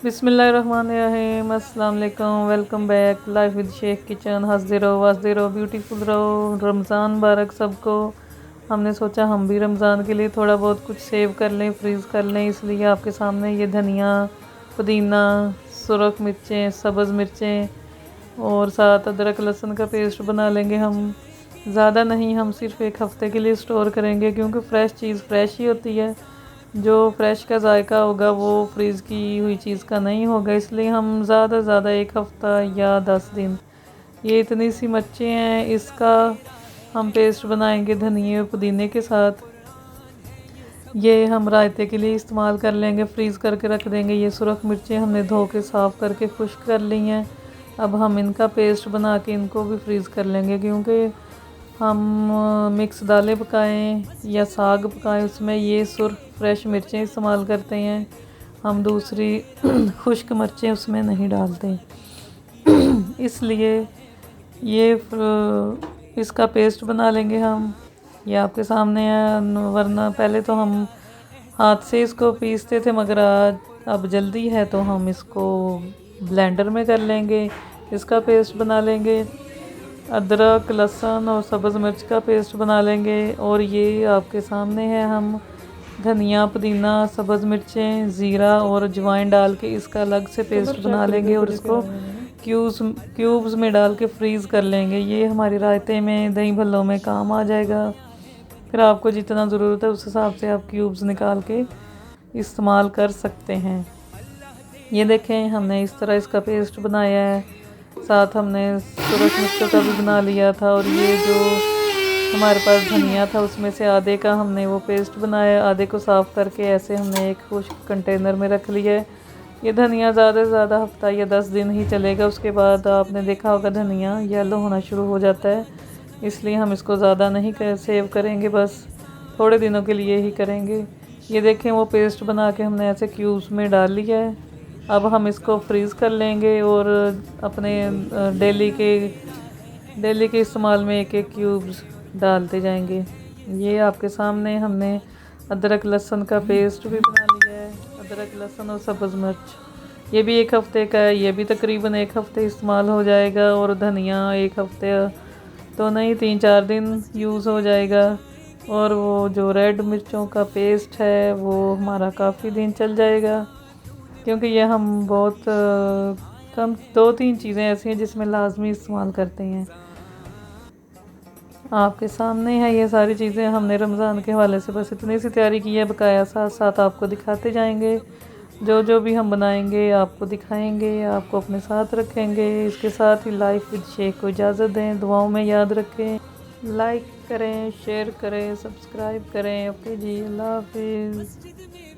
बिस्मिल्लाहिर्रहमानिर्रहीम, अस्सलाम वालेकुम। Welcome back life with Sheikh kitchen. हंसते रहो वसदे रहो, ब्यूटीफुल रहो। रमज़ान मुबारक सबको। हमने सोचा हम भी रमज़ान के लिए थोड़ा बहुत कुछ सेव कर लें, फ्रीज़ कर लें, इसलिए आपके सामने ये धनिया, पुदीना, सुरख मिर्चें, सब्ज़ मिर्चें और साथ अदरक लहसुन का पेस्ट बना लेंगे हम। ज़्यादा नहीं, हम सिर्फ एक हफ़्ते के लिए स्टोर करेंगे क्योंकि फ़्रेश चीज़ फ़्रेश ही होती है। जो फ्रेश का जायका होगा वो फ्रीज़ की हुई चीज़ का नहीं होगा, इसलिए हम ज़्यादा से ज़्यादा एक हफ़्ता या 10 दिन, ये इतनी सी मिर्चें हैं, इसका हम पेस्ट बनाएंगे धनिए और पुदीने के साथ। ये हम रायते के लिए इस्तेमाल कर लेंगे, फ्रीज़ करके रख देंगे। ये सुरख मिर्चें हमने धो के साफ़ करके खुश्क कर ली हैं। अब हम इनका पेस्ट बना के इनको भी फ्रीज़ कर लेंगे क्योंकि हम मिक्स दालें पकाएं या साग पकाएं उसमें ये सुर्ख फ्रेश मिर्चें इस्तेमाल करते हैं, हम दूसरी खुश्क मिर्चें उसमें नहीं डालते। इसलिए ये इसका पेस्ट बना लेंगे हम। ये आपके सामने है, वरना पहले तो हम हाथ से इसको पीसते थे, मगर आज अब जल्दी है तो हम इसको ब्लेंडर में कर लेंगे, इसका पेस्ट बना लेंगे। अदरक लहसुन और सब्ज़ मिर्च का पेस्ट बना लेंगे। और ये आपके सामने है, हम धनिया, पुदीना, सब्ज़ मिर्चें, ज़ीरा और अजवाइन डाल के इसका अलग से पेस्ट बना लेंगे और इसको क्यूब्स में डाल के फ्रीज़ कर लेंगे। ये हमारे रायते में, दही भल्लों में काम आ जाएगा। फिर आपको जितना ज़रूरत है उस हिसाब से आप क्यूब्स निकाल के इस्तेमाल कर सकते हैं। ये देखें, हमने इस तरह इसका पेस्ट बनाया है। साथ हमने सुरख मिर्चों का भी बना लिया था और ये जो हमारे पास धनिया था उसमें से आधे का हमने वो पेस्ट बनाया, आधे को साफ़ करके ऐसे हमने एक खुश्क कंटेनर में रख लिया है। ये धनिया ज़्यादा से ज़्यादा हफ्ता या 10 दिन ही चलेगा, उसके बाद आपने देखा होगा धनिया येलो होना शुरू हो जाता है, इसलिए हम इसको ज़्यादा नहीं सेव करेंगे, बस थोड़े दिनों के लिए ही करेंगे। ये देखें, वो पेस्ट बना के हमने ऐसे क्यूब्स में डाल लिया है। अब हम इसको फ्रीज़ कर लेंगे और अपने डेली के इस्तेमाल में एक एक क्यूब्स डालते जाएंगे। ये आपके सामने हमने अदरक लहसुन का पेस्ट भी बना लिया है। अदरक लहसुन और सब्ज़ मिर्च ये भी एक हफ़्ते का है, ये भी तकरीबन एक हफ़्ते इस्तेमाल हो जाएगा। और धनिया एक हफ़्ते तो नहीं, 3-4 दिन यूज़ हो जाएगा। और वो जो रेड मिर्चों का पेस्ट है वो हमारा काफ़ी दिन चल जाएगा, क्योंकि ये हम बहुत कम 2-3 चीज़ें ऐसी हैं जिसमें लाजमी इस्तेमाल करते हैं। आपके सामने है ये सारी चीज़ें, हमने रमज़ान के हवाले से बस इतनी सी तैयारी की है, बकाया साथ साथ आपको दिखाते जाएंगे। जो जो भी हम बनाएंगे आपको दिखाएंगे, आपको अपने साथ रखेंगे। इसके साथ ही लाइफ विद शेख को इजाज़त दें, दुआओं में याद रखें, लाइक करें, शेयर करें, सब्सक्राइब करें। ओके जी, अल्लाह हाफिज़।